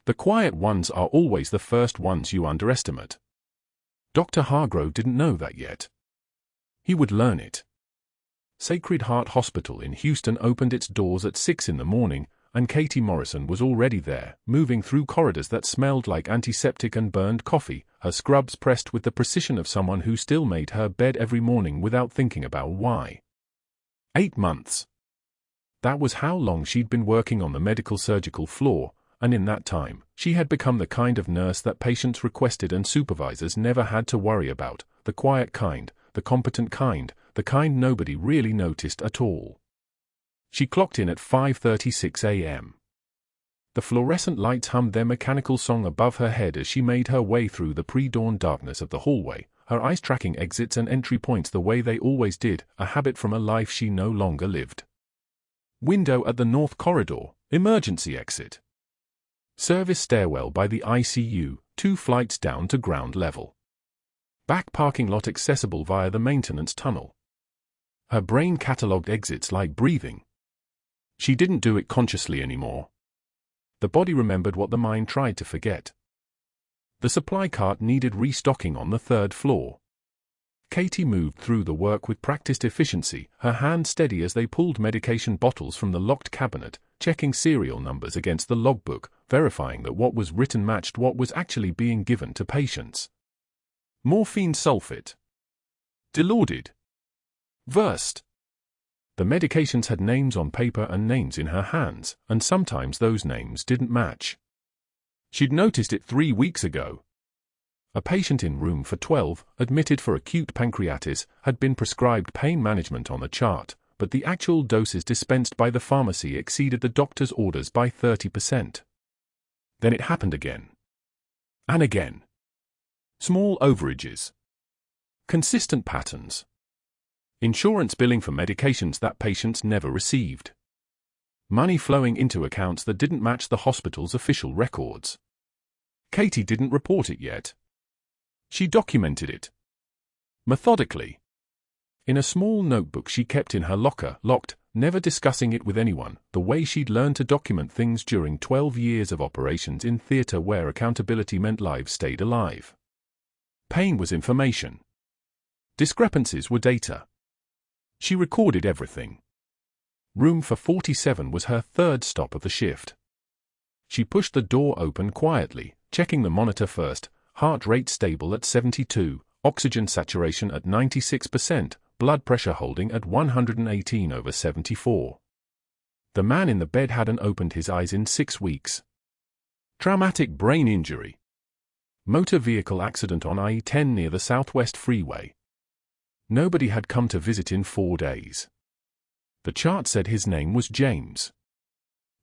The quiet ones are always the first ones you underestimate. Dr. Hargrove didn't know that yet. He would learn it. Sacred Heart Hospital in Houston opened its doors at 6 in the morning, and Katie Morrison was already there, moving through corridors that smelled like antiseptic and burned coffee, her scrubs pressed with the precision of someone who still made her bed every morning without thinking about why. 8 months. That was how long she'd been working on the medical surgical floor, and in that time, she had become the kind of nurse that patients requested and supervisors never had to worry about, the quiet kind, the competent kind, the kind nobody really noticed at all. She clocked in at 5:36 a.m. The fluorescent lights hummed their mechanical song above her head as she made her way through the pre-dawn darkness of the hallway, her eyes tracking exits and entry points the way they always did, a habit from a life she no longer lived. Window at the north corridor, emergency exit. Service stairwell by the ICU, 2 flights down to ground level. Back parking lot accessible via the maintenance tunnel. Her brain catalogued exits like breathing. She didn't do it consciously anymore. The body remembered what the mind tried to forget. The supply cart needed restocking on the 3rd floor. Katie moved through the work with practiced efficiency, her hands steady as they pulled medication bottles from the locked cabinet, checking serial numbers against the logbook, verifying that what was written matched what was actually being given to patients. Morphine sulfate. Dilaudid. Versed. The medications had names on paper and names in her hands, and sometimes those names didn't match. She'd noticed it 3 weeks ago. A patient in room for 12, admitted for acute pancreatitis, had been prescribed pain management on the chart, but the actual doses dispensed by the pharmacy exceeded the doctor's orders by 30%. Then it happened again. And again. Small overages. Consistent patterns. Insurance billing for medications that patients never received. Money flowing into accounts that didn't match the hospital's official records. Katie didn't report it yet. She documented it. Methodically. In a small notebook she kept in her locker, locked, never discussing it with anyone, the way she'd learned to document things during 12 years of operations in theater where accountability meant lives stayed alive. Pain was information. Discrepancies were data. She recorded everything. Room for 47 was her 3rd stop of the shift. She pushed the door open quietly, checking the monitor first, heart rate stable at 72, oxygen saturation at 96%, blood pressure holding at 118/74. The man in the bed hadn't opened his eyes in 6 weeks. Traumatic brain injury. Motor vehicle accident on I-10 near the Southwest Freeway. Nobody had come to visit in 4 days. The chart said his name was James.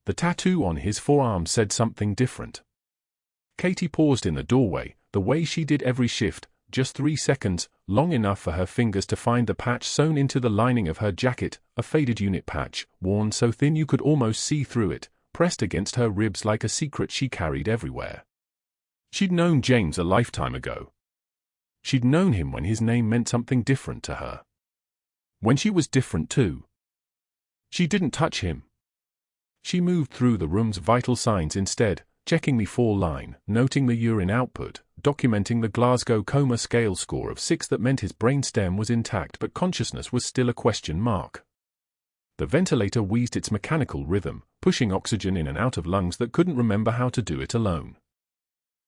The tattoo on his forearm said something different. Katie paused in the doorway, the way she did every shift, just 3 seconds, long enough for her fingers to find the patch sewn into the lining of her jacket, a faded unit patch, worn so thin you could almost see through it, pressed against her ribs like a secret she carried everywhere. She'd known James a lifetime ago. She'd known him when his name meant something different to her. When she was different too. She didn't touch him. She moved through the room's vital signs instead, checking the 4 line, noting the urine output, documenting the Glasgow Coma Scale score of 6 that meant his brainstem was intact but consciousness was still a question mark. The ventilator wheezed its mechanical rhythm, pushing oxygen in and out of lungs that couldn't remember how to do it alone.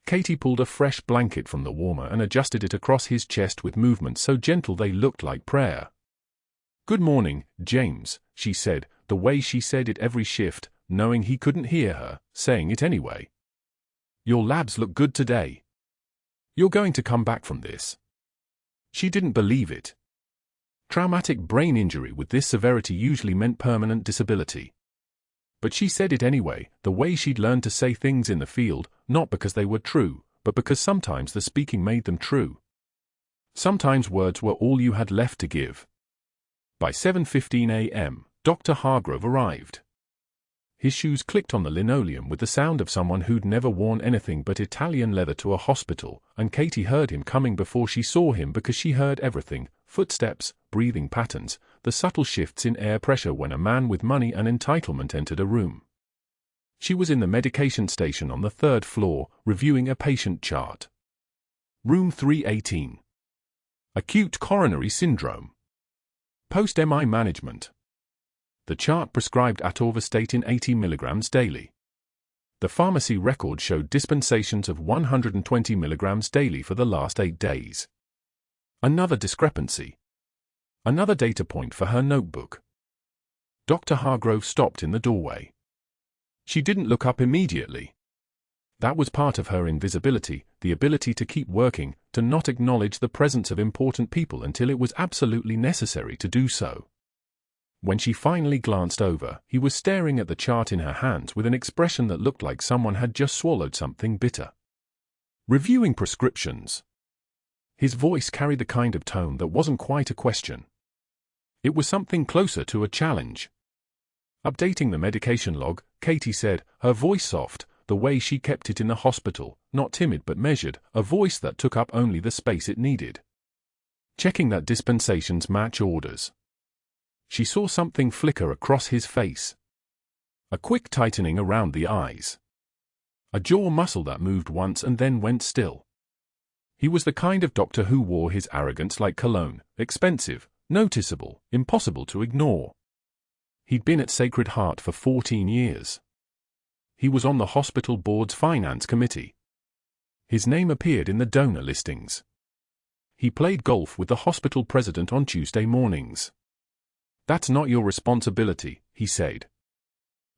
Katie pulled a fresh blanket from the warmer and adjusted it across his chest with movements so gentle they looked like prayer. "Good morning, James," she said, the way she said it every shift, knowing he couldn't hear her, saying it anyway. "Your labs look good today. You're going to come back from this." She didn't believe it. Traumatic brain injury with this severity usually meant permanent disability. But she said it anyway, the way she'd learned to say things in the field, not because they were true, but because sometimes the speaking made them true. Sometimes words were all you had left to give. By 7:15 a.m., Dr. Hargrove arrived. His shoes clicked on the linoleum with the sound of someone who'd never worn anything but Italian leather to a hospital, and Katie heard him coming before she saw him because she heard everything: footsteps, breathing patterns, the subtle shifts in air pressure when a man with money and entitlement entered a room. She was in the medication station on the 3rd floor, reviewing a patient chart. Room 318. Acute coronary syndrome. Post-MI management. The chart prescribed atorvastatin 80 mg daily. The pharmacy record showed dispensations of 120 mg daily for the last 8 days. Another discrepancy. Another data point for her notebook. Dr. Hargrove stopped in the doorway. She didn't look up immediately. That was part of her invisibility, the ability to keep working, to not acknowledge the presence of important people until it was absolutely necessary to do so. When she finally glanced over, he was staring at the chart in her hands with an expression that looked like someone had just swallowed something bitter. Reviewing prescriptions. His voice carried the kind of tone that wasn't quite a question. It was something closer to a challenge. Updating the medication log, Katie said, her voice soft, the way she kept it in the hospital, not timid but measured, a voice that took up only the space it needed. Checking that dispensations match orders. She saw something flicker across his face. A quick tightening around the eyes. A jaw muscle that moved once and then went still. He was the kind of doctor who wore his arrogance like cologne, expensive, noticeable, impossible to ignore. He'd been at Sacred Heart for 14 years. He was on the hospital board's finance committee. His name appeared in the donor listings. He played golf with the hospital president on Tuesday mornings. "That's not your responsibility," he said.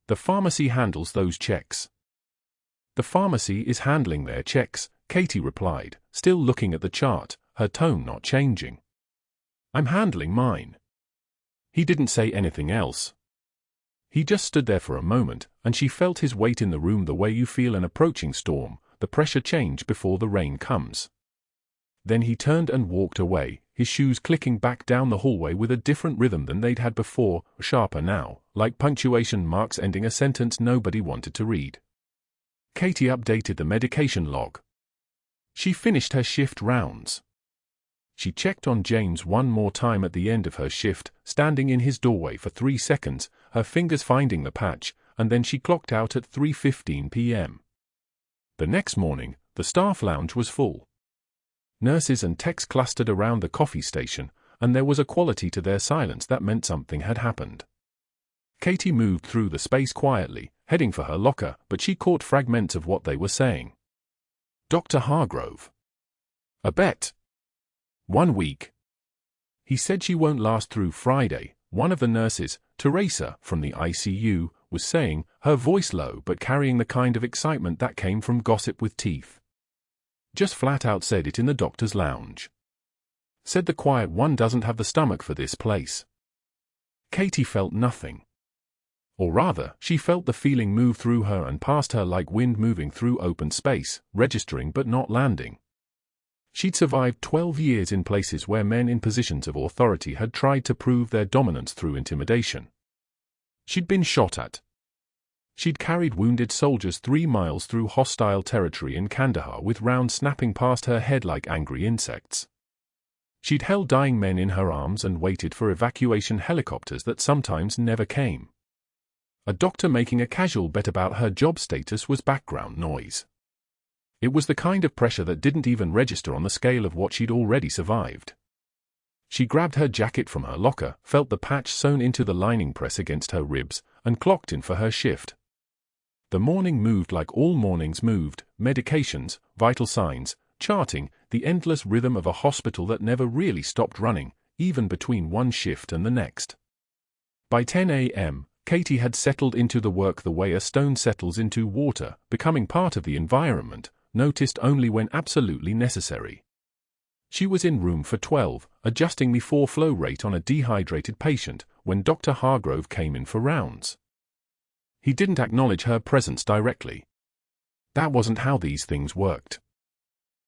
"The pharmacy handles those checks." "The pharmacy is handling their checks," Katie replied, still looking at the chart, her tone not changing. "I'm handling mine." He didn't say anything else. He just stood there for a moment, and she felt his weight in the room the way you feel an approaching storm, the pressure change before the rain comes. Then he turned and walked away, his shoes clicking back down the hallway with a different rhythm than they'd had before, sharper now, like punctuation marks ending a sentence nobody wanted to read. Katie updated the medication log. She finished her shift rounds. She checked on James one more time at the end of her shift, standing in his doorway for 3 seconds, her fingers finding the patch, and then she clocked out at 3:15 p.m. The next morning, the staff lounge was full. Nurses and techs clustered around the coffee station, and there was a quality to their silence that meant something had happened. Katie moved through the space quietly, heading for her locker, but she caught fragments of what they were saying. "Dr. Hargrove. A bet. 1 week. He said she won't last through Friday," one of the nurses, Teresa, from the ICU, was saying, her voice low but carrying the kind of excitement that came from gossip with teeth. "Just flat out said it in the doctor's lounge. Said the quiet one doesn't have the stomach for this place." Katie felt nothing. Or rather, she felt the feeling move through her and past her like wind moving through open space, registering but not landing. She'd survived 12 years in places where men in positions of authority had tried to prove their dominance through intimidation. She'd been shot at. She'd carried wounded soldiers 3 miles through hostile territory in Kandahar with rounds snapping past her head like angry insects. She'd held dying men in her arms and waited for evacuation helicopters that sometimes never came. A doctor making a casual bet about her job status was background noise. It was the kind of pressure that didn't even register on the scale of what she'd already survived. She grabbed her jacket from her locker, felt the patch sewn into the lining press against her ribs, and clocked in for her shift. The morning moved like all mornings moved, medications, vital signs, charting, the endless rhythm of a hospital that never really stopped running, even between one shift and the next. By 10 a.m., Katie had settled into the work the way a stone settles into water, becoming part of the environment, noticed only when absolutely necessary. She was in room for 12, adjusting the flow rate on a dehydrated patient, when Dr. Hargrove came in for rounds. He didn't acknowledge her presence directly. That wasn't how these things worked.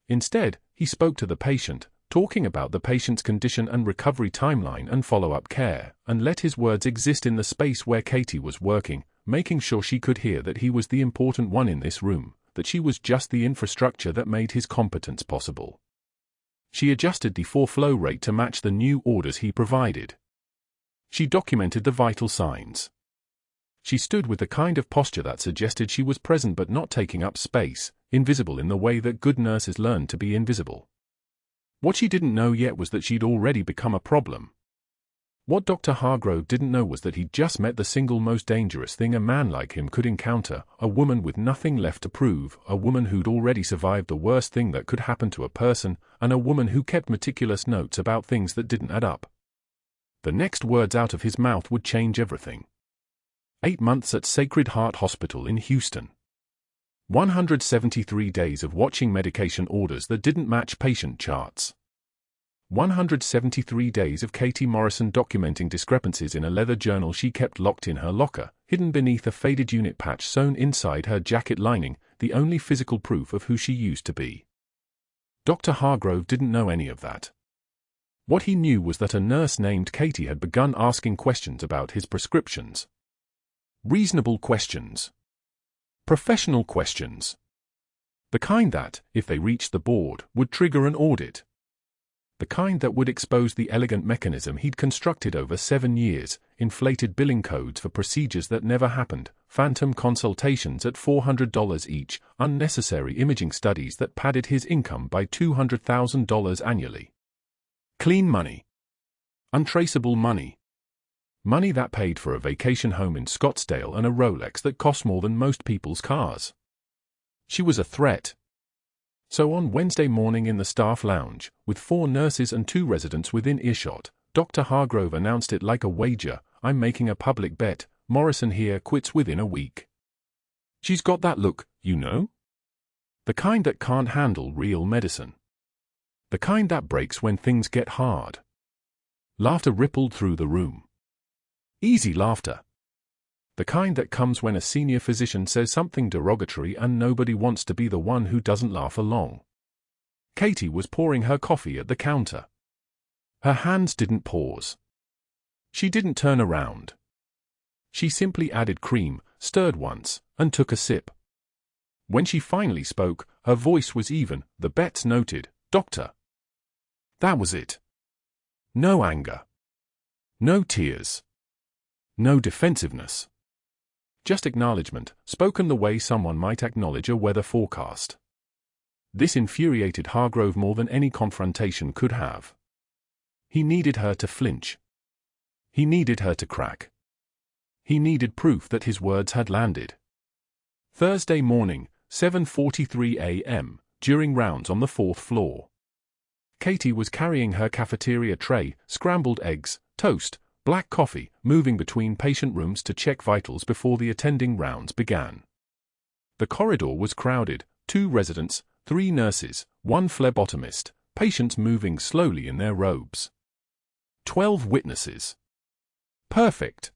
Instead, he spoke to the patient, talking about the patient's condition and recovery timeline and follow-up care, and let his words exist in the space where Katie was working, making sure she could hear that he was the important one in this room, that she was just the infrastructure that made his competence possible. She adjusted the flow rate to match the new orders he provided. She documented the vital signs. She stood with the kind of posture that suggested she was present but not taking up space, invisible in the way that good nurses learn to be invisible. What she didn't know yet was that she'd already become a problem. What Dr. Hargrove didn't know was that he'd just met the single most dangerous thing a man like him could encounter, a woman with nothing left to prove, a woman who'd already survived the worst thing that could happen to a person, and a woman who kept meticulous notes about things that didn't add up. The next words out of his mouth would change everything. 8 months at Sacred Heart Hospital in Houston. 173 days of watching medication orders that didn't match patient charts. 173 days of Katie Morrison documenting discrepancies in a leather journal she kept locked in her locker, hidden beneath a faded unit patch sewn inside her jacket lining, the only physical proof of who she used to be. Dr. Hargrove didn't know any of that. What he knew was that a nurse named Katie had begun asking questions about his prescriptions. Reasonable questions. Professional questions. The kind that, if they reached the board, would trigger an audit. The kind that would expose the elegant mechanism he'd constructed over 7 years, inflated billing codes for procedures that never happened, phantom consultations at $400 each, unnecessary imaging studies that padded his income by $200,000 annually. Clean money. Untraceable money. Money that paid for a vacation home in Scottsdale and a Rolex that cost more than most people's cars. She was a threat. So on Wednesday morning in the staff lounge, with 4 nurses and 2 residents within earshot, Dr. Hargrove announced it like a wager, "I'm making a public bet, Morrison here quits within a week." She's got that look, you know? The kind that can't handle real medicine. The kind that breaks when things get hard. Laughter rippled through the room. Easy laughter. The kind that comes when a senior physician says something derogatory and nobody wants to be the one who doesn't laugh along. Katie was pouring her coffee at the counter. Her hands didn't pause. She didn't turn around. She simply added cream, stirred once, and took a sip. When she finally spoke, her voice was even, the Bets noted, "Doctor." That was it. No anger. No tears. No defensiveness. Just acknowledgement, spoken the way someone might acknowledge a weather forecast. This infuriated Hargrove more than any confrontation could have. He needed her to flinch. He needed her to crack. He needed proof that his words had landed. Thursday morning, 7:43 a.m., during rounds on the 4th floor. Katie was carrying her cafeteria tray, scrambled eggs, toast, black coffee, moving between patient rooms to check vitals before the attending rounds began. The corridor was crowded, 2 residents, 3 nurses, 1 phlebotomist, patients moving slowly in their robes. 12 witnesses. Perfect.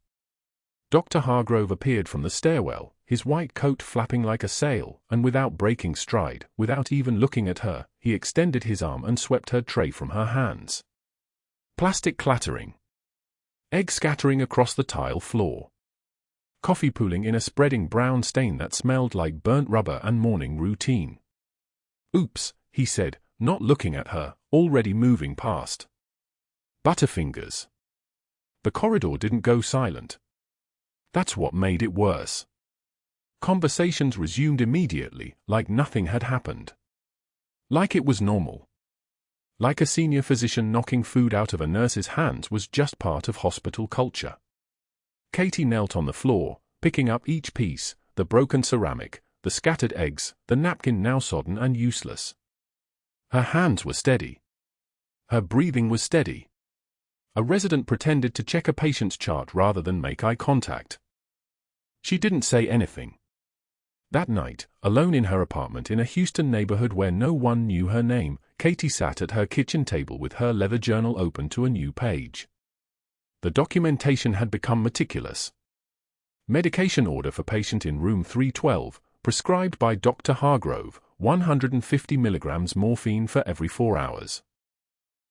Dr. Hargrove appeared from the stairwell, his white coat flapping like a sail, and without breaking stride, without even looking at her, he extended his arm and swept her tray from her hands. Plastic clattering. Egg scattering across the tile floor. Coffee pooling in a spreading brown stain that smelled like burnt rubber and morning routine. "Oops," he said, not looking at her, already moving past. Butterfingers. The corridor didn't go silent. That's what made it worse. Conversations resumed immediately, like nothing had happened. Like it was normal. Like a senior physician knocking food out of a nurse's hands was just part of hospital culture. Katie knelt on the floor, picking up each piece, the broken ceramic, the scattered eggs, the napkin now sodden and useless. Her hands were steady. Her breathing was steady. A resident pretended to check a patient's chart rather than make eye contact. She didn't say anything. That night, alone in her apartment in a Houston neighborhood where no one knew her name, Katie sat at her kitchen table with her leather journal open to a new page. The documentation had become meticulous. Medication order for patient in room 312, prescribed by Dr. Hargrove, 150 milligrams morphine for every 4 hours.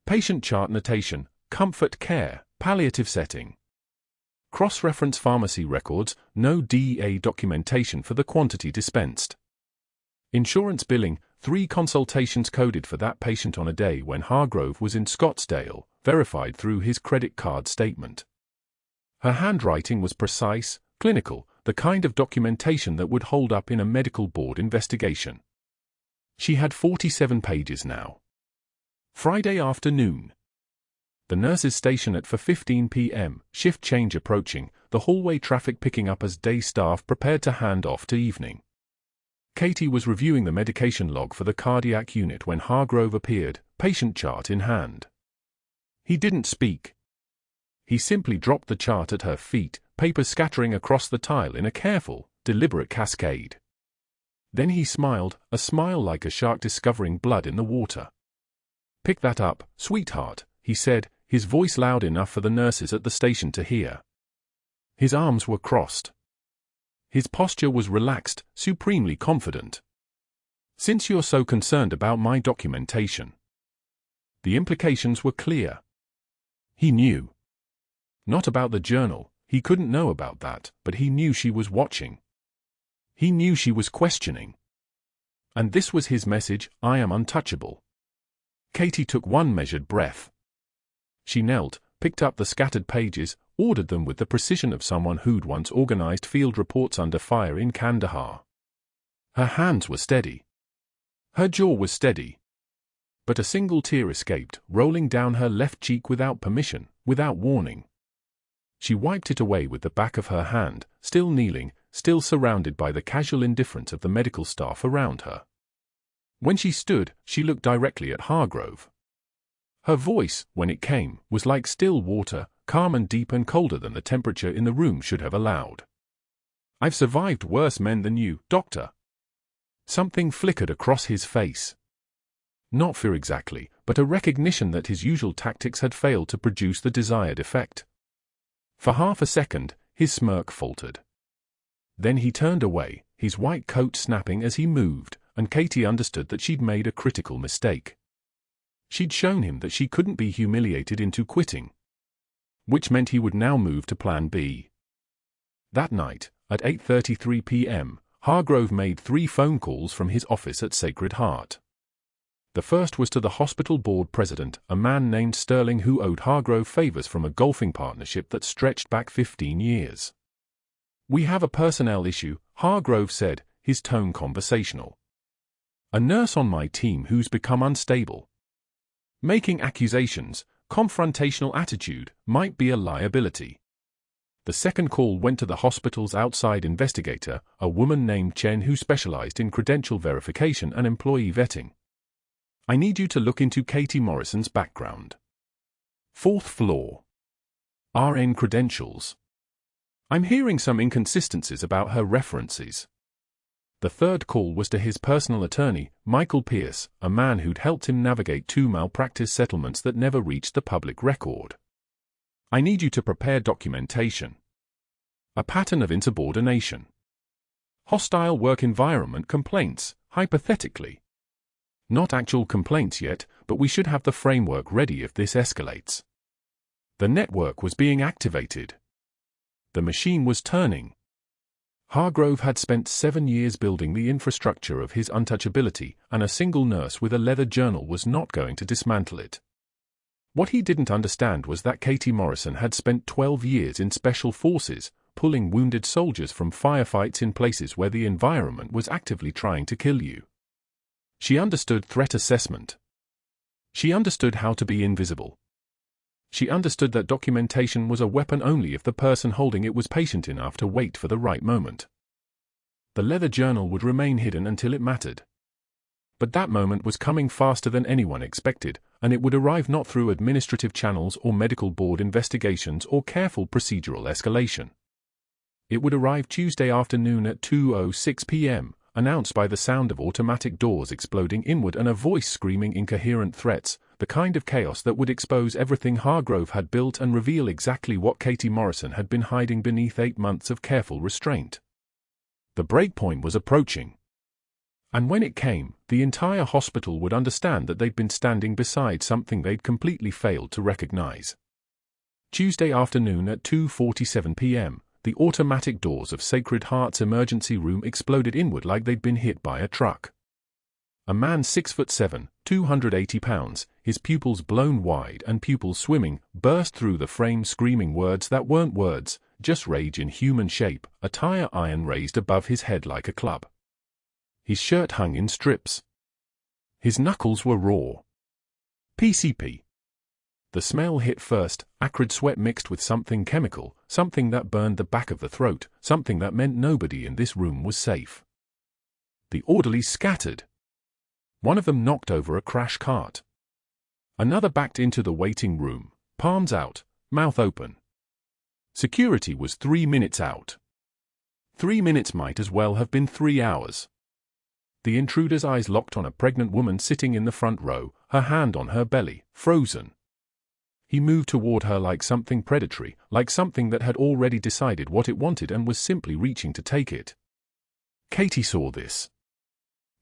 Patient chart notation, comfort care, palliative setting. Cross-reference pharmacy records, no DEA documentation for the quantity dispensed. Insurance billing, 3 consultations coded for that patient on a day when Hargrove was in Scottsdale, verified through his credit card statement. Her handwriting was precise, clinical, the kind of documentation that would hold up in a medical board investigation. She had 47 pages now. Friday afternoon. The nurses' station at 4:15 p.m., shift change approaching, the hallway traffic picking up as day staff prepared to hand off to evening. Katie was reviewing the medication log for the cardiac unit when Hargrove appeared, patient chart in hand. He didn't speak. He simply dropped the chart at her feet, papers scattering across the tile in a careful, deliberate cascade. Then he smiled, a smile like a shark discovering blood in the water. "Pick that up, sweetheart," he said, his voice loud enough for the nurses at the station to hear. His arms were crossed. His posture was relaxed, supremely confident. "Since you're so concerned about my documentation." The implications were clear. He knew. Not about the journal, he couldn't know about that, but he knew she was watching. He knew she was questioning. And this was his message: I am untouchable. Katie took one measured breath. She knelt, picked up the scattered pages, ordered them with the precision of someone who'd once organized field reports under fire in Kandahar. Her hands were steady. Her jaw was steady. But a single tear escaped, rolling down her left cheek without permission, without warning. She wiped it away with the back of her hand, still kneeling, still surrounded by the casual indifference of the medical staff around her. When she stood, she looked directly at Hargrove. Her voice, when it came, was like still water, calm and deep and colder than the temperature in the room should have allowed. "I've survived worse men than you, Doctor." Something flickered across his face. Not fear exactly, but a recognition that his usual tactics had failed to produce the desired effect. For half a second, his smirk faltered. Then he turned away, his white coat snapping as he moved, and Katie understood that she'd made a critical mistake. She'd shown him that she couldn't be humiliated into quitting. Which meant he would now move to Plan B. That night, at 8:33 p.m., Hargrove made 3 phone calls from his office at Sacred Heart. The first was to the hospital board president, a man named Sterling who owed Hargrove favors from a golfing partnership that stretched back 15 years. "We have a personnel issue," Hargrove said, his tone conversational. "A nurse on my team who's become unstable. Making accusations, confrontational attitude, might be a liability." The second call went to the hospital's outside investigator, a woman named Chen who specialized in credential verification and employee vetting. "I need you to look into Katie Morrison's background. 4th floor. RN credentials. I'm hearing some inconsistencies about her references." The third call was to his personal attorney, Michael Pierce, a man who'd helped him navigate 2 malpractice settlements that never reached the public record. "I need you to prepare documentation. A pattern of insubordination. Hostile work environment complaints, hypothetically. Not actual complaints yet, but we should have the framework ready if this escalates." The network was being activated. The machine was turning. Hargrove had spent 7 years building the infrastructure of his untouchability, and a single nurse with a leather journal was not going to dismantle it. What he didn't understand was that Katie Morrison had spent 12 years in special forces, pulling wounded soldiers from firefights in places where the environment was actively trying to kill you. She understood threat assessment. She understood how to be invisible. She understood that documentation was a weapon only if the person holding it was patient enough to wait for the right moment. The leather journal would remain hidden until it mattered. But that moment was coming faster than anyone expected, and it would arrive not through administrative channels or medical board investigations or careful procedural escalation. It would arrive Tuesday afternoon at 2:06 p.m., announced by the sound of automatic doors exploding inward and a voice screaming incoherent threats, the kind of chaos that would expose everything Hargrove had built and reveal exactly what Katie Morrison had been hiding beneath 8 months of careful restraint. The breakpoint was approaching. And when it came, the entire hospital would understand that they'd been standing beside something they'd completely failed to recognize. Tuesday afternoon at 2:47 p.m., the automatic doors of Sacred Heart's emergency room exploded inward like they'd been hit by a truck. A man 6'7", 280 pounds, his pupils blown wide and pupils swimming, burst through the frame screaming words that weren't words, just rage in human shape, a tire iron raised above his head like a club. His shirt hung in strips. His knuckles were raw. PCP. The smell hit first, acrid sweat mixed with something chemical, something that burned the back of the throat, something that meant nobody in this room was safe. The orderlies scattered. One of them knocked over a crash cart. Another backed into the waiting room, palms out, mouth open. Security was 3 minutes out. 3 minutes might as well have been 3 hours. The intruder's eyes locked on a pregnant woman sitting in the front row, her hand on her belly, frozen. He moved toward her like something predatory, like something that had already decided what it wanted and was simply reaching to take it. Katie saw this.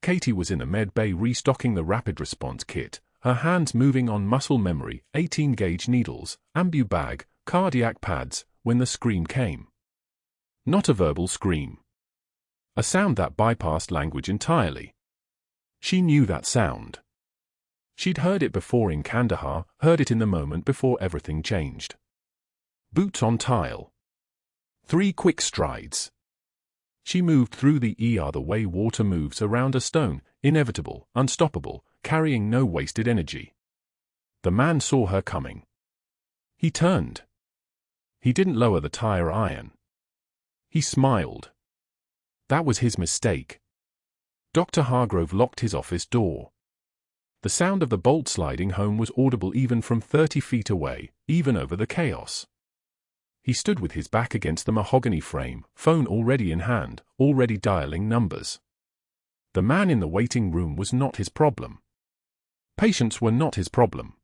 Katie was in the med bay restocking the rapid response kit, her hands moving on muscle memory, 18-gauge needles, ambu bag, cardiac pads, when the scream came. Not a verbal scream. A sound that bypassed language entirely. She knew that sound. She'd heard it before in Kandahar, heard it in the moment before everything changed. Boots on tile. 3 quick strides. She moved through the ER the way water moves around a stone, inevitable, unstoppable, carrying no wasted energy. The man saw her coming. He turned. He didn't lower the tire iron. He smiled. That was his mistake. Dr. Hargrove locked his office door. The sound of the bolt sliding home was audible even from 30 feet away, even over the chaos. He stood with his back against the mahogany frame, phone already in hand, already dialing numbers. The man in the waiting room was not his problem. Patients were not his problem.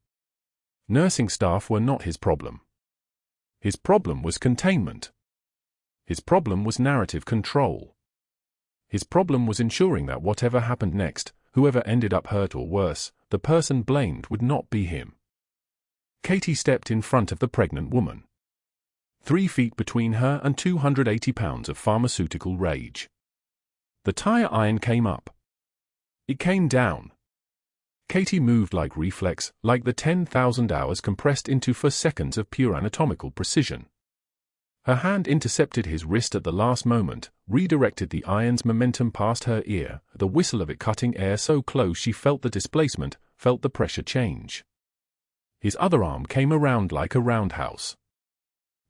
Nursing staff were not his problem. His problem was containment. His problem was narrative control. His problem was ensuring that whatever happened next, whoever ended up hurt or worse, the person blamed would not be him. Katie stepped in front of the pregnant woman. 3 feet between her and 280 pounds of pharmaceutical rage. The tire iron came up. It came down. Katie moved like reflex, like the 10,000 hours compressed into 4 seconds of pure anatomical precision. Her hand intercepted his wrist at the last moment, redirected the iron's momentum past her ear, the whistle of it cutting air so close she felt the displacement, felt the pressure change. His other arm came around like a roundhouse.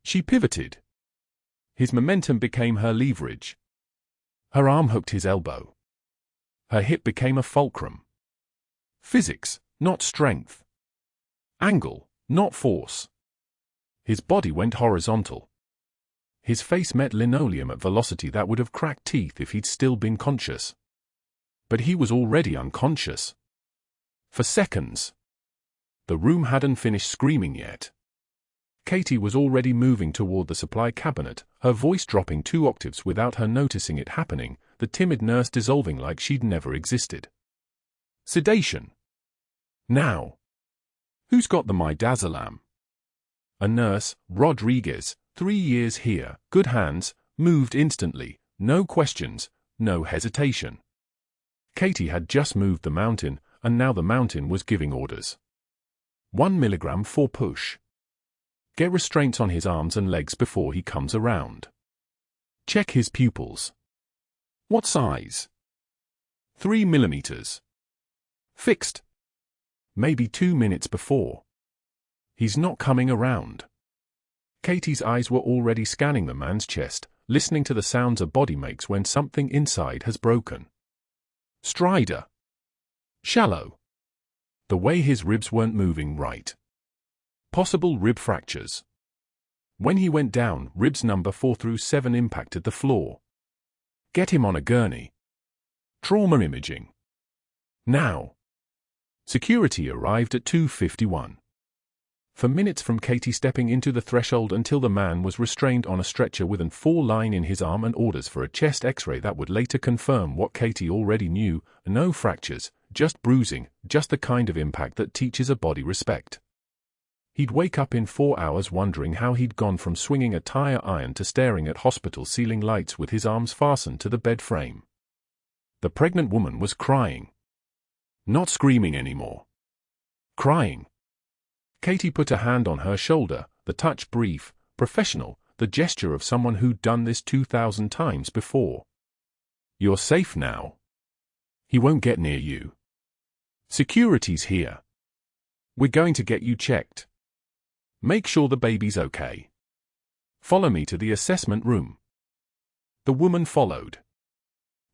She pivoted. His momentum became her leverage. Her arm hooked his elbow. Her hip became a fulcrum. Physics, not strength. Angle, not force. His body went horizontal. His face met linoleum at velocity that would have cracked teeth if he'd still been conscious. But he was already unconscious. For seconds. The room hadn't finished screaming yet. Katie was already moving toward the supply cabinet, her voice dropping 2 octaves without her noticing it happening, the timid nurse dissolving like she'd never existed. Sedation. Now. Who's got the midazolam? A nurse, Rodriguez, 3 years here, good hands, moved instantly, no questions, no hesitation. Katie had just moved the mountain, and now the mountain was giving orders. 1 milligram for push. Get restraints on his arms and legs before he comes around. Check his pupils. What size? 3 millimeters. Fixed. Maybe 2 minutes before. He's not coming around. Katie's eyes were already scanning the man's chest, listening to the sounds a body makes when something inside has broken. Strider. Shallow. The way his ribs weren't moving right. Possible rib fractures. When he went down, ribs number 4 through 7 impacted the floor. Get him on a gurney. Trauma imaging. Now. Security arrived at 2:51. For minutes from Katie stepping into the threshold until the man was restrained on a stretcher with an 4-line in his arm and orders for a chest x-ray that would later confirm what Katie already knew, no fractures, just bruising, just the kind of impact that teaches a body respect. He'd wake up in 4 hours wondering how he'd gone from swinging a tire iron to staring at hospital ceiling lights with his arms fastened to the bed frame. The pregnant woman was crying. Not screaming anymore. Crying. Katie put a hand on her shoulder, the touch brief, professional, the gesture of someone who'd done this 2,000 times before. "You're safe now. He won't get near you. Security's here. We're going to get you checked. Make sure the baby's okay. Follow me to the assessment room." The woman followed.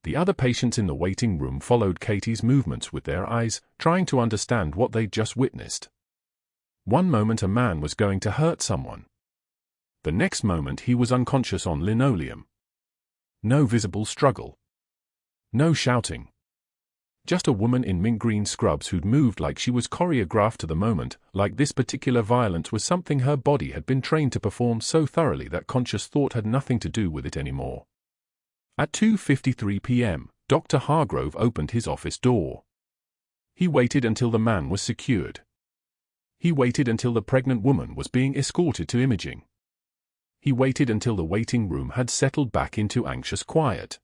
The other patients in the waiting room followed Katie's movements with their eyes, trying to understand what they'd just witnessed. One moment a man was going to hurt someone. The next moment he was unconscious on linoleum. No visible struggle. No shouting. Just a woman in mint green scrubs who'd moved like she was choreographed to the moment, like this particular violence was something her body had been trained to perform so thoroughly that conscious thought had nothing to do with it anymore. At 2:53 p.m., Dr. Hargrove opened his office door. He waited until the man was secured. He waited until the pregnant woman was being escorted to imaging. He waited until the waiting room had settled back into anxious quiet.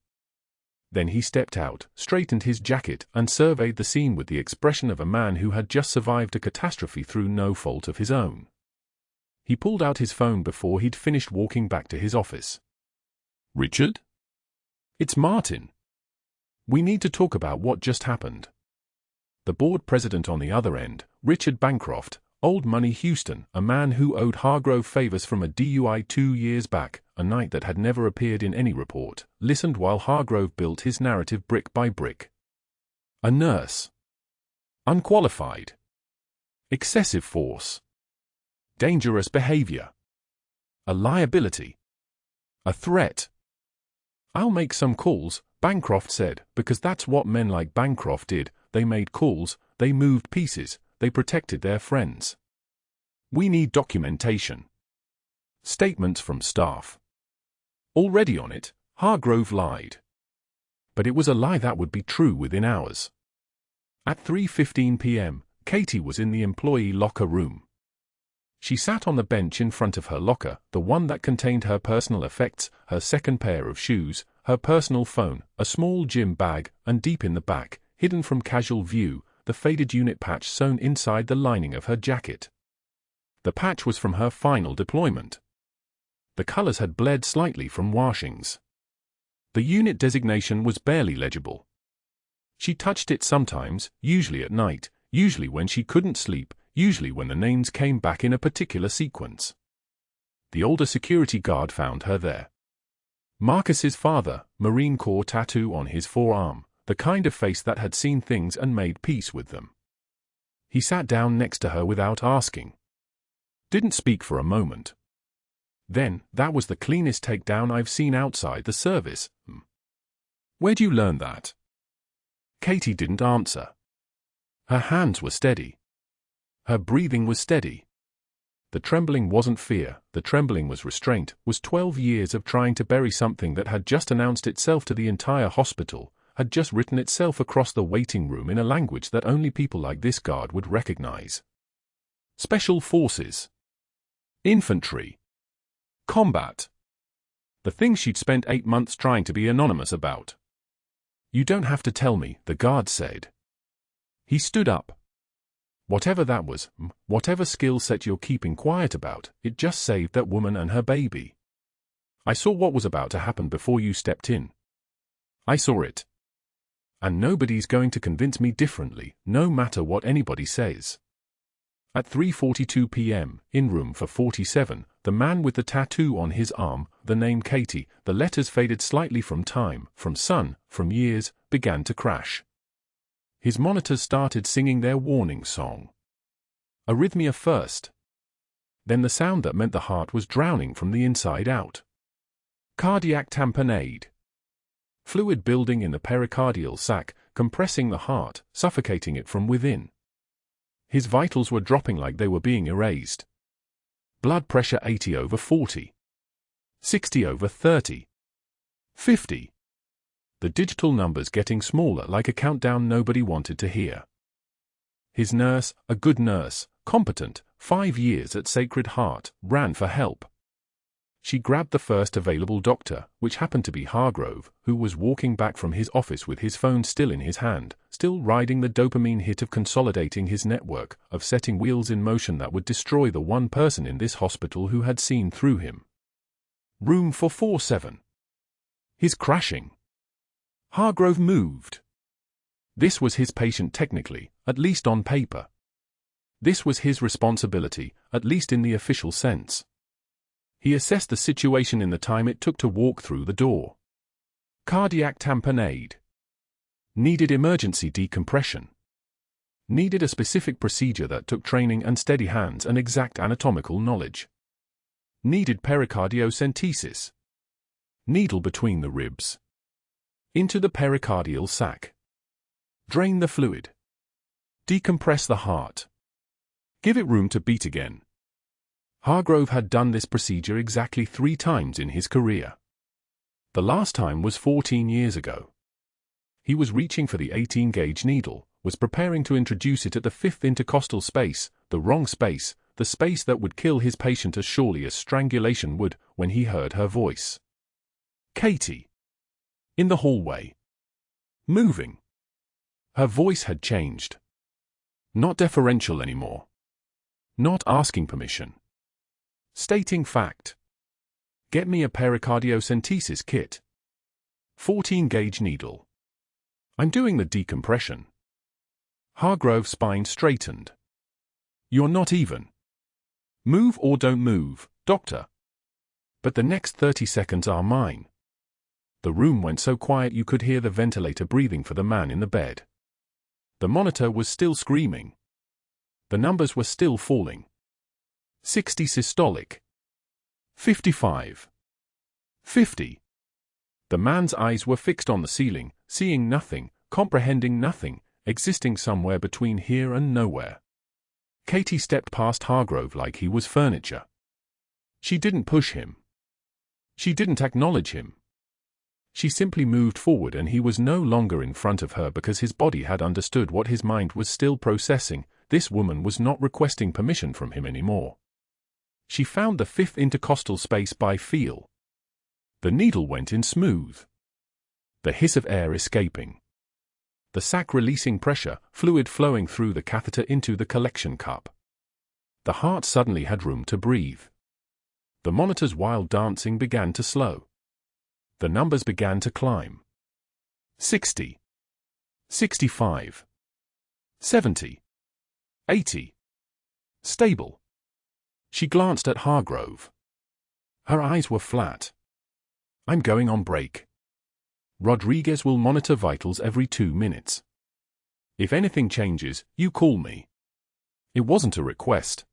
Then he stepped out, straightened his jacket, and surveyed the scene with the expression of a man who had just survived a catastrophe through no fault of his own. He pulled out his phone before he'd finished walking back to his office. "Richard? It's Martin. We need to talk about what just happened." The board president on the other end, Richard Bancroft, Old Money Houston, a man who owed Hargrove favors from a DUI 2 years back, a night that had never appeared in any report, listened while Hargrove built his narrative brick by brick. A nurse. Unqualified. Excessive force. Dangerous behavior. A liability. A threat. "I'll make some calls," Bancroft said, because that's what men like Bancroft did. They made calls, they moved pieces, they protected their friends. "We need documentation. Statements from staff." Already on it, Hargrove lied. But it was a lie that would be true within hours. At 3:15 p.m., Katie was in the employee locker room. She sat on the bench in front of her locker, the one that contained her personal effects, her second pair of shoes, her personal phone, a small gym bag, and deep in the back, hidden from casual view, the faded unit patch sewn inside the lining of her jacket. The patch was from her final deployment. The colors had bled slightly from washings. The unit designation was barely legible. She touched it sometimes, usually at night, usually when she couldn't sleep, usually when the names came back in a particular sequence. The older security guard found her there. Marcus's father, Marine Corps tattoo on his forearm, the kind of face that had seen things and made peace with them. He sat down next to her without asking. Didn't speak for a moment. Then, "That was the cleanest takedown I've seen outside the service." "Where'd you learn that?" Katie didn't answer. Her hands were steady. Her breathing was steady. The trembling wasn't fear, the trembling was restraint, was 12 years of trying to bury something that had just announced itself to the entire hospital, had just written itself across the waiting room in a language that only people like this guard would recognize. Special Forces. Infantry. Combat. The thing she'd spent 8 months trying to be anonymous about. "You don't have to tell me," the guard said. He stood up. "Whatever that was, whatever skill set you're keeping quiet about, it just saved that woman and her baby. I saw what was about to happen before you stepped in. I saw it. And nobody's going to convince me differently, no matter what anybody says." At 3:42 p.m., in room for 47, the man with the tattoo on his arm, the name Katie, the letters faded slightly from time, from sun, from years, began to crash. His monitors started singing their warning song. Arrhythmia first. Then the sound that meant the heart was drowning from the inside out. Cardiac tamponade. Fluid building in the pericardial sac, compressing the heart, suffocating it from within. His vitals were dropping like they were being erased. Blood pressure 80/40. 60/30. 50. The digital numbers getting smaller like a countdown nobody wanted to hear. His nurse, a good nurse, competent, 5 years at Sacred Heart, ran for help. She grabbed the first available doctor, which happened to be Hargrove, who was walking back from his office with his phone still in his hand, still riding the dopamine hit of consolidating his network, of setting wheels in motion that would destroy the one person in this hospital who had seen through him. Room 447. His crashing. Hargrove moved. This was his patient technically, at least on paper. This was his responsibility, at least in the official sense. He assessed the situation in the time it took to walk through the door. Cardiac tamponade. Needed emergency decompression. Needed a specific procedure that took training and steady hands and exact anatomical knowledge. Needed pericardiocentesis. Needle between the ribs. Into the pericardial sac. Drain the fluid. Decompress the heart. Give it room to beat again. Hargrove had done this procedure exactly 3 times in his career. The last time was 14 years ago. He was reaching for the 18-gauge needle, was preparing to introduce it at the 5th intercostal space, the wrong space, the space that would kill his patient as surely as strangulation would, when he heard her voice. Katie. In the hallway. Moving. Her voice had changed. Not deferential anymore. Not asking permission. Stating fact. Get me a pericardiocentesis kit. 14-gauge needle. I'm doing the decompression. Hargrove's spine straightened. You're not even. Move or don't move, doctor. But the next 30 seconds are mine. The room went so quiet you could hear the ventilator breathing for the man in the bed. The monitor was still screaming. The numbers were still falling. 60 systolic. 55. 50. The man's eyes were fixed on the ceiling, seeing nothing, comprehending nothing, existing somewhere between here and nowhere. Katie stepped past Hargrove like he was furniture. She didn't push him. She didn't acknowledge him. She simply moved forward and he was no longer in front of her because his body had understood what his mind was still processing. This woman was not requesting permission from him anymore. She found the 5th intercostal space by feel. The needle went in smooth. The hiss of air escaping. The sac releasing pressure, fluid flowing through the catheter into the collection cup. The heart suddenly had room to breathe. The monitor's wild dancing began to slow. The numbers began to climb. 60. 65. 70. 80. Stable. She glanced at Hargrove. Her eyes were flat. I'm going on break. Rodriguez will monitor vitals every 2 minutes. If anything changes, you call me. It wasn't a request.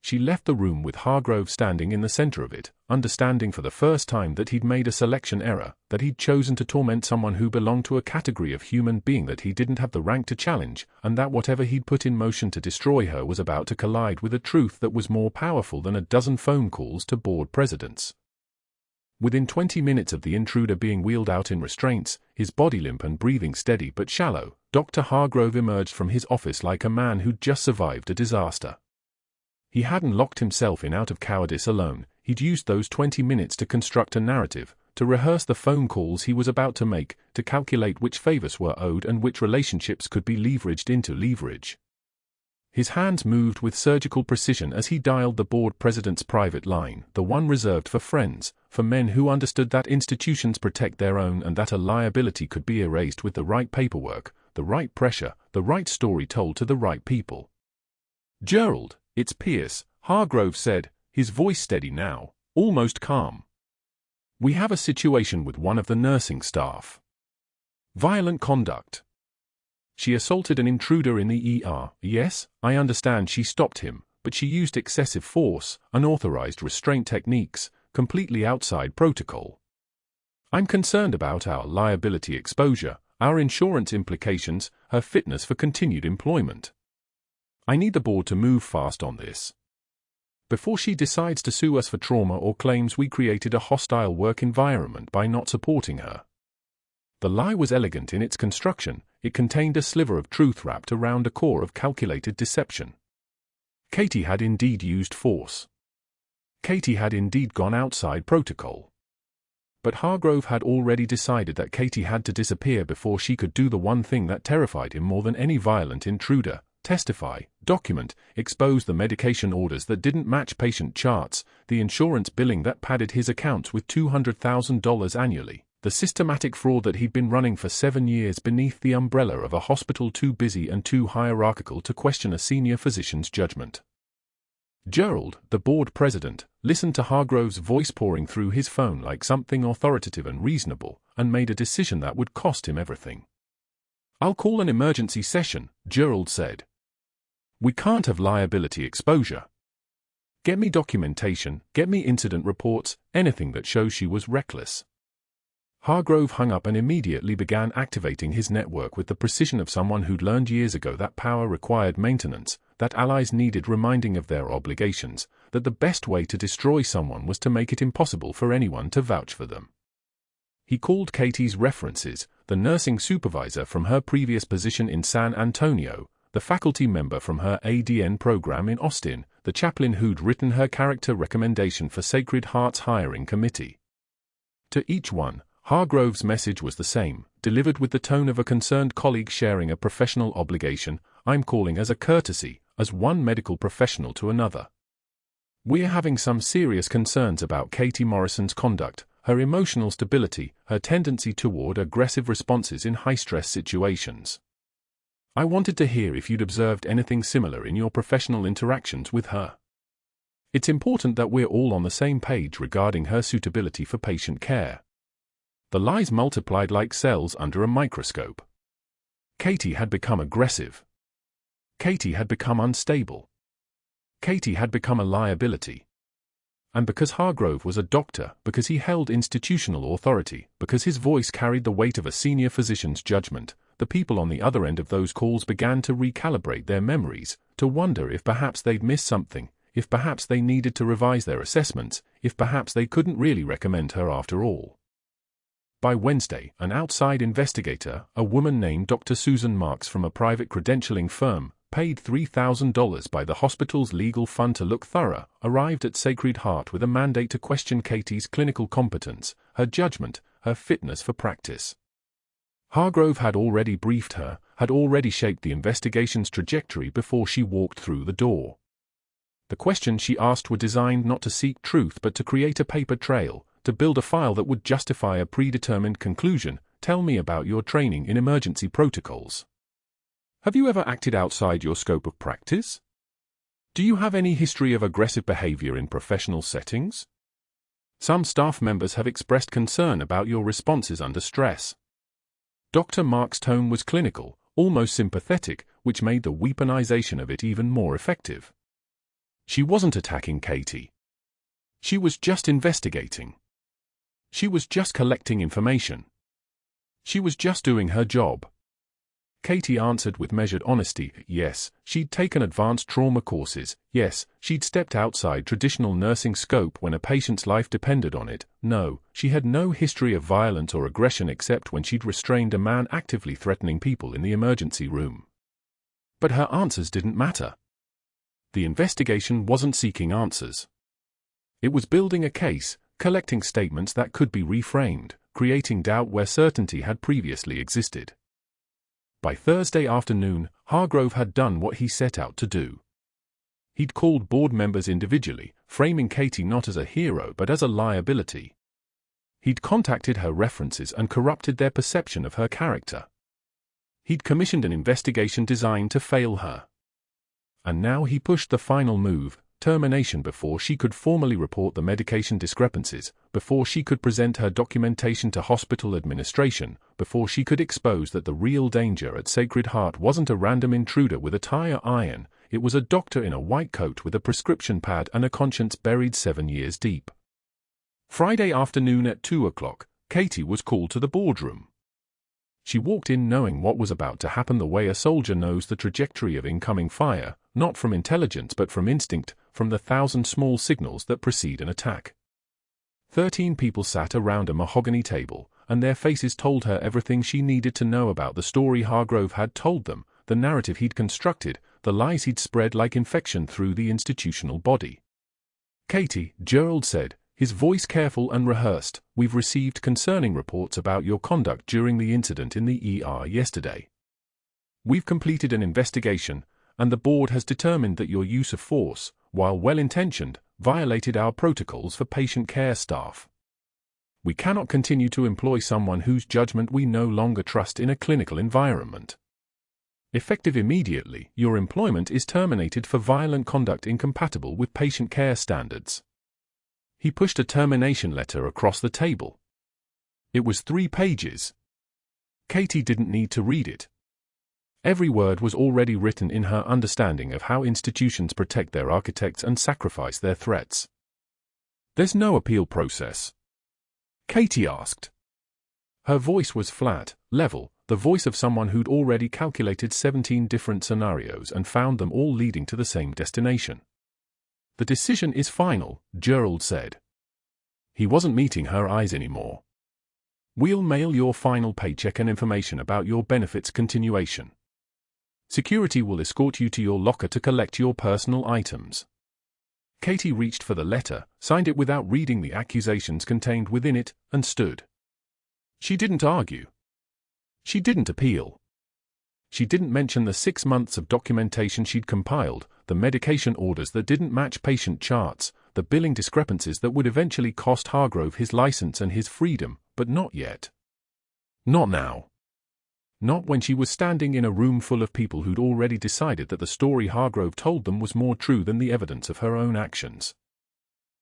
She left the room with Hargrove standing in the center of it, understanding for the first time that he'd made a selection error, that he'd chosen to torment someone who belonged to a category of human being that he didn't have the rank to challenge, and that whatever he'd put in motion to destroy her was about to collide with a truth that was more powerful than a dozen phone calls to board presidents. Within 20 minutes of the intruder being wheeled out in restraints, his body limp and breathing steady but shallow, Dr. Hargrove emerged from his office like a man who'd just survived a disaster. He hadn't locked himself in out of cowardice alone, he'd used those 20 minutes to construct a narrative, to rehearse the phone calls he was about to make, to calculate which favors were owed and which relationships could be leveraged into leverage. His hands moved with surgical precision as he dialed the board president's private line, the one reserved for friends, for men who understood that institutions protect their own and that a liability could be erased with the right paperwork, the right pressure, the right story told to the right people. Gerald, it's Pierce, Hargrove said, his voice steady now, almost calm. We have a situation with one of the nursing staff. Violent conduct. She assaulted an intruder in the ER. Yes, I understand she stopped him, but she used excessive force, unauthorized restraint techniques, completely outside protocol. I'm concerned about our liability exposure, our insurance implications, her fitness for continued employment. I need the board to move fast on this. Before she decides to sue us for trauma or claims we created a hostile work environment by not supporting her. The lie was elegant in its construction, it contained a sliver of truth wrapped around a core of calculated deception. Katie had indeed used force. Katie had indeed gone outside protocol. But Hargrove had already decided that Katie had to disappear before she could do the one thing that terrified him more than any violent intruder, testify, document, expose the medication orders that didn't match patient charts, the insurance billing that padded his accounts with $200,000 annually, the systematic fraud that he'd been running for 7 years beneath the umbrella of a hospital too busy and too hierarchical to question a senior physician's judgment. Gerald, the board president, listened to Hargrove's voice pouring through his phone like something authoritative and reasonable, and made a decision that would cost him everything. "I'll call an emergency session," Gerald said. "We can't have liability exposure. Get me documentation, get me incident reports, anything that shows she was reckless." Hargrove hung up and immediately began activating his network with the precision of someone who'd learned years ago that power required maintenance, that allies needed reminding of their obligations, that the best way to destroy someone was to make it impossible for anyone to vouch for them. He called Katie's references, the nursing supervisor from her previous position in San Antonio, the faculty member from her ADN program in Austin, the chaplain who'd written her character recommendation for Sacred Heart's hiring committee. To each one, Hargrove's message was the same, delivered with the tone of a concerned colleague sharing a professional obligation. "I'm calling as a courtesy, as one medical professional to another. We're having some serious concerns about Katie Morrison's conduct, her emotional stability, her tendency toward aggressive responses in high-stress situations. I wanted to hear if you'd observed anything similar in your professional interactions with her. It's important that we're all on the same page regarding her suitability for patient care." The lies multiplied like cells under a microscope. Katie had become aggressive. Katie had become unstable. Katie had become a liability. And because Hargrove was a doctor, because he held institutional authority, because his voice carried the weight of a senior physician's judgment, the people on the other end of those calls began to recalibrate their memories, to wonder if perhaps they'd missed something, if perhaps they needed to revise their assessments, if perhaps they couldn't really recommend her after all. By Wednesday, an outside investigator, a woman named Dr. Susan Marks from a private credentialing firm, paid $3,000 by the hospital's legal fund to look thorough, arrived at Sacred Heart with a mandate to question Katie's clinical competence, her judgment, her fitness for practice. Hargrove had already briefed her, had already shaped the investigation's trajectory before she walked through the door. The questions she asked were designed not to seek truth but to create a paper trail, to build a file that would justify a predetermined conclusion. "Tell me about your training in emergency protocols. Have you ever acted outside your scope of practice? Do you have any history of aggressive behavior in professional settings? Some staff members have expressed concern about your responses under stress." Dr. Mark's tone was clinical, almost sympathetic, which made the weaponization of it even more effective. She wasn't attacking Katie. She was just investigating. She was just collecting information. She was just doing her job. Katie answered with measured honesty. Yes, she'd taken advanced trauma courses. Yes, she'd stepped outside traditional nursing scope when a patient's life depended on it. No, she had no history of violence or aggression except when she'd restrained a man actively threatening people in the emergency room. But her answers didn't matter. The investigation wasn't seeking answers. It was building a case, collecting statements that could be reframed, creating doubt where certainty had previously existed. By Thursday afternoon, Hargrove had done what he set out to do. He'd called board members individually, framing Katie not as a hero but as a liability. He'd contacted her references and corrupted their perception of her character. He'd commissioned an investigation designed to fail her. And now he pushed the final move, termination, before she could formally report the medication discrepancies, before she could present her documentation to hospital administration, before she could expose that the real danger at Sacred Heart wasn't a random intruder with a tire iron, it was a doctor in a white coat with a prescription pad and a conscience buried 7 years deep. Friday afternoon at 2 o'clock, Katie was called to the boardroom. She walked in knowing what was about to happen the way a soldier knows the trajectory of incoming fire, not from intelligence but from instinct, from the 1,000 small signals that precede an attack. 13 people sat around a mahogany table, and their faces told her everything she needed to know about the story Hargrove had told them, the narrative he'd constructed, the lies he'd spread like infection through the institutional body. "Katie," Gerald said, his voice careful and rehearsed, "we've received concerning reports about your conduct during the incident in the ER yesterday. We've completed an investigation, and the board has determined that your use of force, while well-intentioned, violated our protocols for patient care staff. We cannot continue to employ someone whose judgment we no longer trust in a clinical environment. Effective immediately, your employment is terminated for violent conduct incompatible with patient care standards. He pushed a termination letter across the table. It was 3 pages. Katie didn't need to read it. Every word was already written in her understanding of how institutions protect their architects and sacrifice their threats. There's no appeal process? Katie asked. Her voice was flat, level, the voice of someone who'd already calculated 17 different scenarios and found them all leading to the same destination. The decision is final, Gerald said. He wasn't meeting her eyes anymore. We'll mail your final paycheck and information about your benefits continuation. Security will escort you to your locker to collect your personal items. Katie reached for the letter, signed it without reading the accusations contained within it, and stood. She didn't argue. She didn't appeal. She didn't mention the 6 months of documentation she'd compiled, the medication orders that didn't match patient charts, the billing discrepancies that would eventually cost Hargrove his license and his freedom, but not yet. Not now. Not when she was standing in a room full of people who'd already decided that the story Hargrove told them was more true than the evidence of her own actions.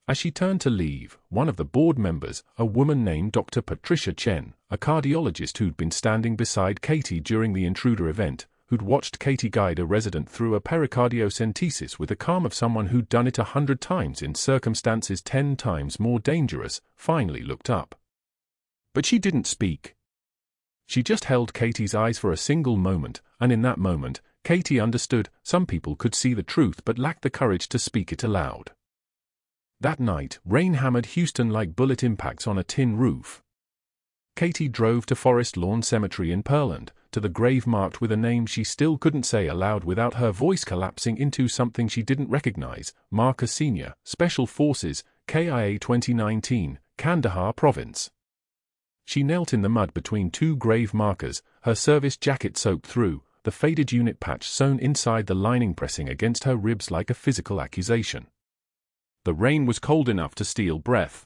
As she turned to leave, one of the board members, a woman named Dr. Patricia Chen, a cardiologist who'd been standing beside Katie during the Intruder event, who'd watched Katie guide a resident through a pericardiocentesis with the calm of someone who'd done it 100 times in circumstances 10 times more dangerous, finally looked up. But she didn't speak. She just held Katie's eyes for a single moment, and in that moment, Katie understood some people could see the truth but lacked the courage to speak it aloud. That night, rain hammered Houston like bullet impacts on a tin roof. Katie drove to Forest Lawn Cemetery in Pearland, to the grave marked with a name she still couldn't say aloud without her voice collapsing into something she didn't recognize, Marcus Sr., Special Forces, KIA 2019, Kandahar Province. She knelt in the mud between 2 grave markers, her service jacket soaked through, the faded unit patch sewn inside the lining pressing against her ribs like a physical accusation. The rain was cold enough to steal breath.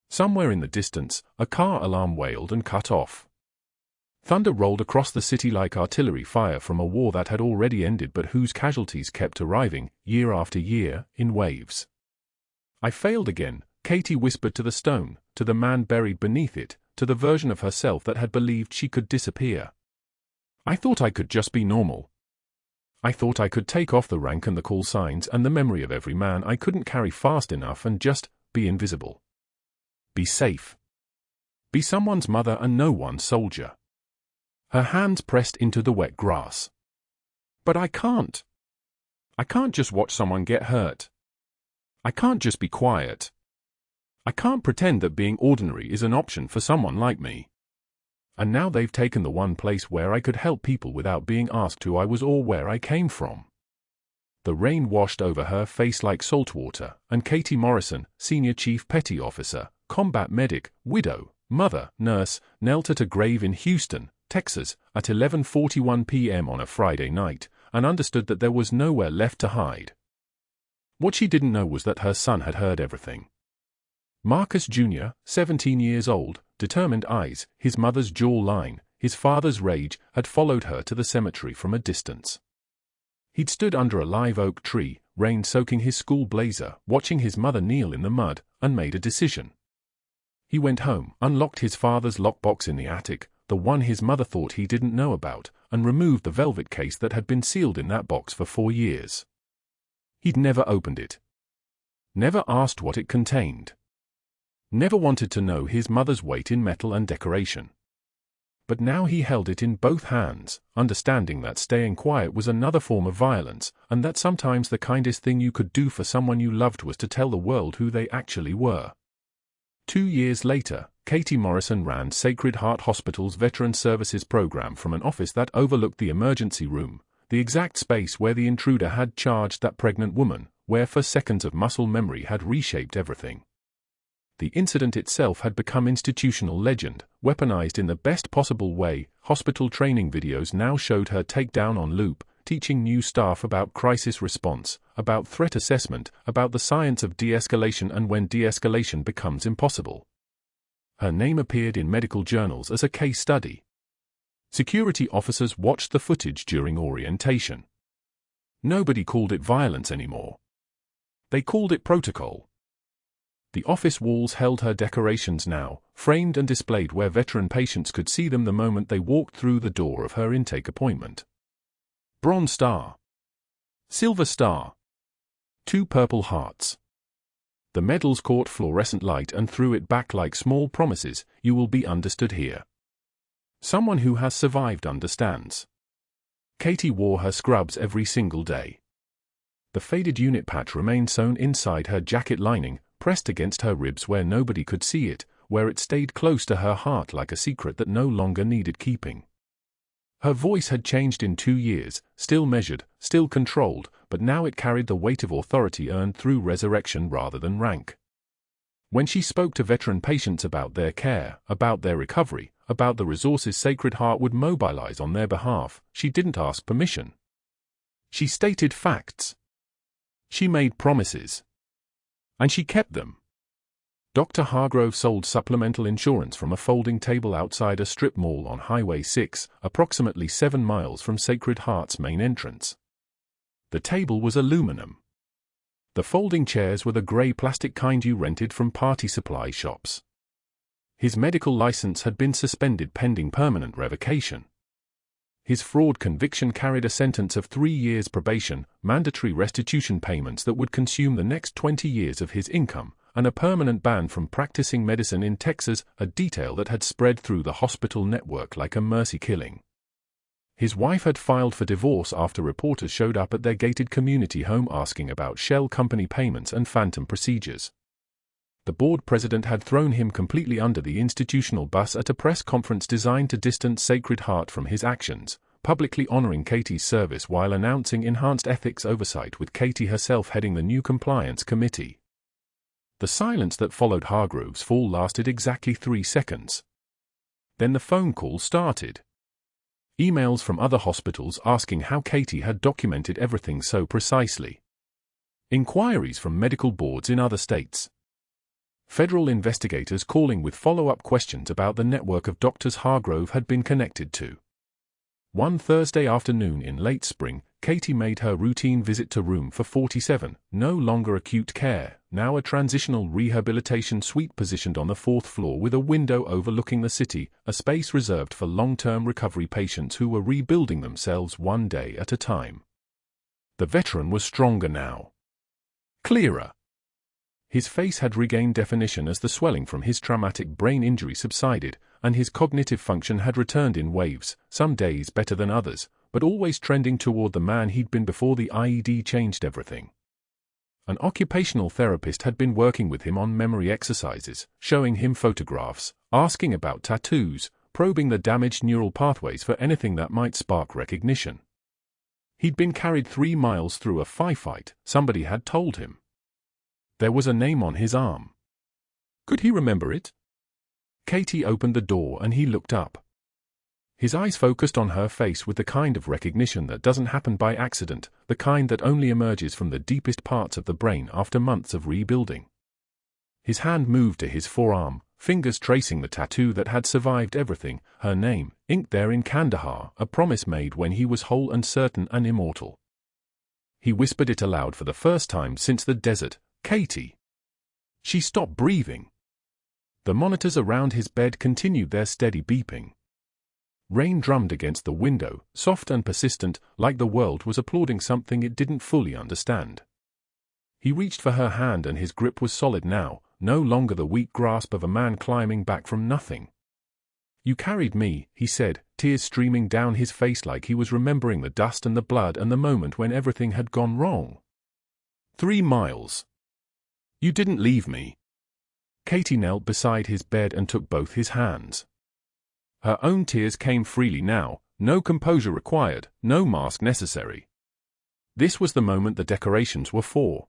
Somewhere in the distance, a car alarm wailed and cut off. Thunder rolled across the city like artillery fire from a war that had already ended but whose casualties kept arriving, year after year, in waves. I failed again, Katie whispered to the stone, to the man buried beneath it, to the version of herself that had believed she could disappear. I thought I could just be normal. I thought I could take off the rank and the call signs and the memory of every man I couldn't carry fast enough and just be invisible. Be safe. Be someone's mother and no one's soldier. Her hands pressed into the wet grass. But I can't. I can't just watch someone get hurt. I can't just be quiet. I can't pretend that being ordinary is an option for someone like me. And now they've taken the one place where I could help people without being asked who I was or where I came from. The rain washed over her face like salt water, and Katie Morrison, Senior Chief Petty Officer, combat medic, widow, mother, nurse, knelt at a grave in Houston, Texas, at 11:41 p.m. on a Friday night, and understood that there was nowhere left to hide. What she didn't know was that her son had heard everything. Marcus Jr., 17 years old, determined eyes, his mother's jaw line, his father's rage, had followed her to the cemetery from a distance. He'd stood under a live oak tree, rain soaking his school blazer, watching his mother kneel in the mud, and made a decision. He went home, unlocked his father's lockbox in the attic, the one his mother thought he didn't know about, and removed the velvet case that had been sealed in that box for 4 years. He'd never opened it. Never asked what it contained. Never wanted to know his mother's weight in metal and decoration. But now he held it in both hands, understanding that staying quiet was another form of violence, and that sometimes the kindest thing you could do for someone you loved was to tell the world who they actually were. 2 years later, Katie Morrison ran Sacred Heart Hospital's Veteran Services program from an office that overlooked the emergency room, the exact space where the intruder had charged that pregnant woman, where for seconds of muscle memory had reshaped everything. The incident itself had become institutional legend, weaponized in the best possible way. Hospital training videos now showed her takedown on loop, teaching new staff about crisis response, about threat assessment, about the science of de-escalation and when de-escalation becomes impossible. Her name appeared in medical journals as a case study. Security officers watched the footage during orientation. Nobody called it violence anymore. They called it protocol. The office walls held her decorations now, framed and displayed where veteran patients could see them the moment they walked through the door of her intake appointment. Bronze Star. Silver Star. 2 Purple Hearts. The medals caught fluorescent light and threw it back like small promises, you will be understood here. Someone who has survived understands. Katie wore her scrubs every single day. The faded unit patch remained sewn inside her jacket lining, pressed against her ribs where nobody could see it, where it stayed close to her heart like a secret that no longer needed keeping. Her voice had changed in 2 years, still measured, still controlled, but now it carried the weight of authority earned through resurrection rather than rank. When she spoke to veteran patients about their care, about their recovery, about the resources Sacred Heart would mobilize on their behalf, she didn't ask permission. She stated facts. She made promises. And she kept them. Dr. Hargrove sold supplemental insurance from a folding table outside a strip mall on Highway 6, approximately 7 miles from Sacred Heart's main entrance. The table was aluminum. The folding chairs were the grey plastic kind you rented from party supply shops. His medical license had been suspended pending permanent revocation. His fraud conviction carried a sentence of 3 years probation, mandatory restitution payments that would consume the next 20 years of his income, and a permanent ban from practicing medicine in Texas, a detail that had spread through the hospital network like a mercy killing. His wife had filed for divorce after reporters showed up at their gated community home asking about shell company payments and phantom procedures. The board president had thrown him completely under the institutional bus at a press conference designed to distance Sacred Heart from his actions, publicly honoring Katie's service while announcing enhanced ethics oversight with Katie herself heading the new compliance committee. The silence that followed Hargrove's fall lasted exactly 3 seconds. Then the phone call started. Emails from other hospitals asking how Katie had documented everything so precisely. Inquiries from medical boards in other states. Federal investigators calling with follow-up questions about the network of doctors Hargrove had been connected to. One Thursday afternoon in late spring, Katie made her routine visit to room for 47, no longer acute care, now a transitional rehabilitation suite positioned on the 4th floor with a window overlooking the city, a space reserved for long-term recovery patients who were rebuilding themselves one day at a time. The veteran was stronger now. Clearer. His face had regained definition as the swelling from his traumatic brain injury subsided, and his cognitive function had returned in waves, some days better than others, but always trending toward the man he'd been before the IED changed everything. An occupational therapist had been working with him on memory exercises, showing him photographs, asking about tattoos, probing the damaged neural pathways for anything that might spark recognition. He'd been carried 3 miles through a firefight, somebody had told him. There was a name on his arm. Could he remember it? Katie opened the door and he looked up. His eyes focused on her face with the kind of recognition that doesn't happen by accident, the kind that only emerges from the deepest parts of the brain after months of rebuilding. His hand moved to his forearm, fingers tracing the tattoo that had survived everything, her name, inked there in Kandahar, a promise made when he was whole and certain and immortal. He whispered it aloud for the first time since the desert, Katie. She stopped breathing. The monitors around his bed continued their steady beeping. Rain drummed against the window, soft and persistent, like the world was applauding something it didn't fully understand. He reached for her hand and his grip was solid now, no longer the weak grasp of a man climbing back from nothing. You carried me, he said, tears streaming down his face like he was remembering the dust and the blood and the moment when everything had gone wrong. 3 miles. You didn't leave me. Katie knelt beside his bed and took both his hands. Her own tears came freely now, no composure required, no mask necessary. This was the moment the decorations were for.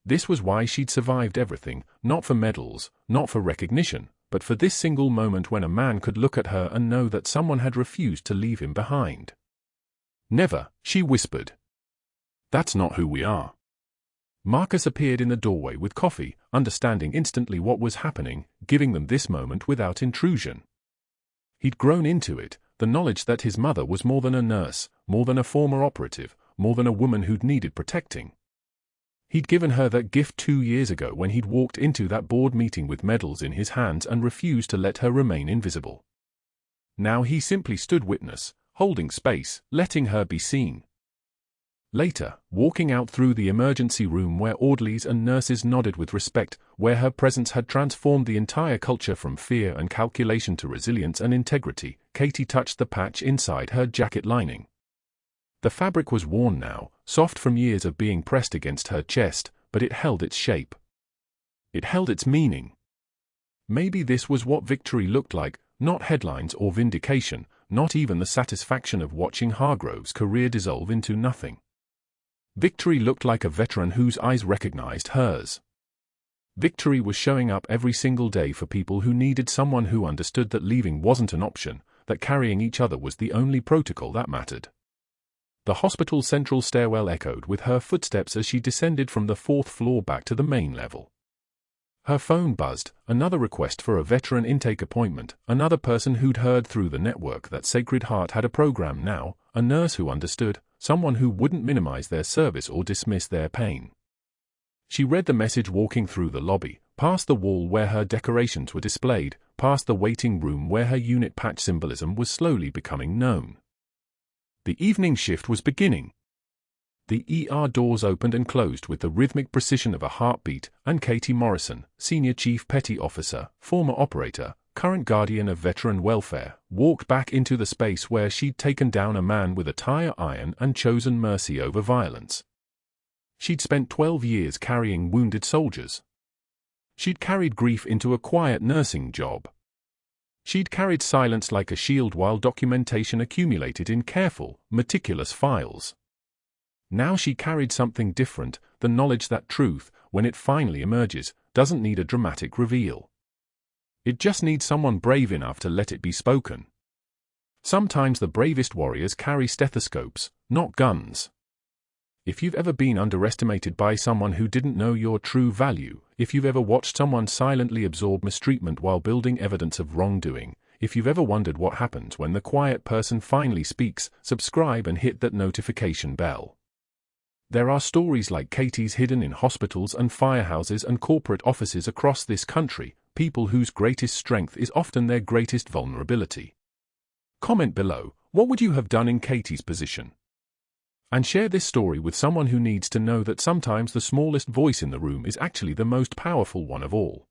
This was why she'd survived everything, not for medals, not for recognition, but for this single moment when a man could look at her and know that someone had refused to leave him behind. Never, she whispered. That's not who we are. Marcus appeared in the doorway with coffee, understanding instantly what was happening, giving them this moment without intrusion. He'd grown into it, the knowledge that his mother was more than a nurse, more than a former operative, more than a woman who'd needed protecting. He'd given her that gift 2 years ago when he'd walked into that board meeting with medals in his hands and refused to let her remain invisible. Now he simply stood witness, holding space, letting her be seen. Later, walking out through the emergency room where orderlies and nurses nodded with respect, where her presence had transformed the entire culture from fear and calculation to resilience and integrity, Katie touched the patch inside her jacket lining. The fabric was worn now, soft from years of being pressed against her chest, but it held its shape. It held its meaning. Maybe this was what victory looked like, not headlines or vindication, not even the satisfaction of watching Hargrove's career dissolve into nothing. Victory looked like a veteran whose eyes recognized hers. Victory was showing up every single day for people who needed someone who understood that leaving wasn't an option, that carrying each other was the only protocol that mattered. The hospital's central stairwell echoed with her footsteps as she descended from the 4th floor back to the main level. Her phone buzzed, another request for a veteran intake appointment, another person who'd heard through the network that Sacred Heart had a program now, a nurse who understood, someone who wouldn't minimize their service or dismiss their pain. She read the message walking through the lobby, past the wall where her decorations were displayed, past the waiting room where her unit patch symbolism was slowly becoming known. The evening shift was beginning. The ER doors opened and closed with the rhythmic precision of a heartbeat, and Katie Morrison, Senior Chief Petty Officer, former operator, current guardian of veteran welfare, walked back into the space where she'd taken down a man with a tire iron and chosen mercy over violence. She'd spent 12 years carrying wounded soldiers. She'd carried grief into a quiet nursing job. She'd carried silence like a shield while documentation accumulated in careful, meticulous files. Now she carried something different, the knowledge that truth, when it finally emerges, doesn't need a dramatic reveal. It just needs someone brave enough to let it be spoken. Sometimes the bravest warriors carry stethoscopes, not guns. If you've ever been underestimated by someone who didn't know your true value, if you've ever watched someone silently absorb mistreatment while building evidence of wrongdoing, if you've ever wondered what happens when the quiet person finally speaks, subscribe and hit that notification bell. There are stories like Katie's hidden in hospitals and firehouses and corporate offices across this country, people whose greatest strength is often their greatest vulnerability. Comment below, what would you have done in Katie's position? And share this story with someone who needs to know that sometimes the smallest voice in the room is actually the most powerful one of all.